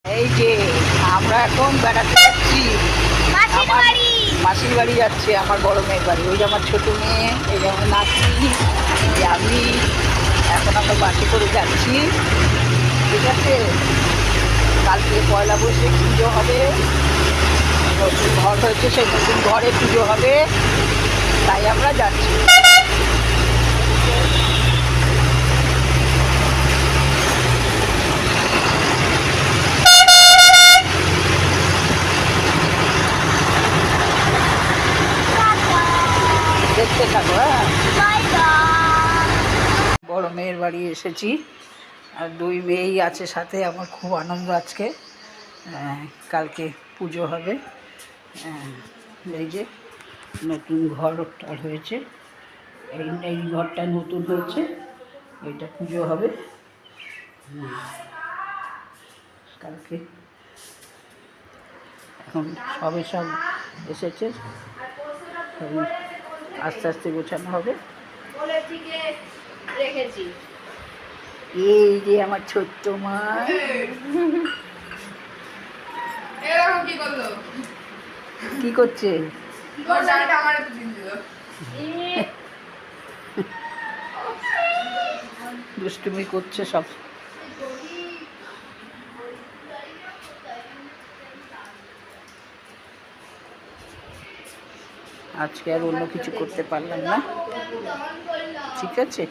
এই যে আমরা এখন বেড়াতে যাচ্ছি, আমার মাসির বাড়ি যাচ্ছে, আমার বড় মেয়ের বাড়ি। ওই যে আমার ছোটো মেয়ে, এই যে আমার নাতি, এই যে আমি। এখন আমরা বাসে করে যাচ্ছি, ঠিক আছে। কালকে পয়লা বৈশাখ পুজো হবে, নতুন ঘর হয়েছে, সেই নতুন ঘরে পুজো হবে, তাই আমরা যাচ্ছি। দেখতে থাকো। হ্যাঁ, বড় মেয়ের বাড়ি এসেছি, আর দুই মেয়েই আছে সাথে। আমার খুব আনন্দ আজকে, কালকে পুজো হবে। এই যে নতুন ঘর হয়েছে, এই ঘরটা নতুন হয়েছে, এইটা পুজো হবে কালকে। এখন সব এসেছে, আস্তে আস্তে গোছানো হবে। এই যে আমার ছোট্ট মা, কি করছে? দুষ্টুমি করছে সব। আজকে আর অন্য কিছু করতে পারলাম না, ঠিক আছে।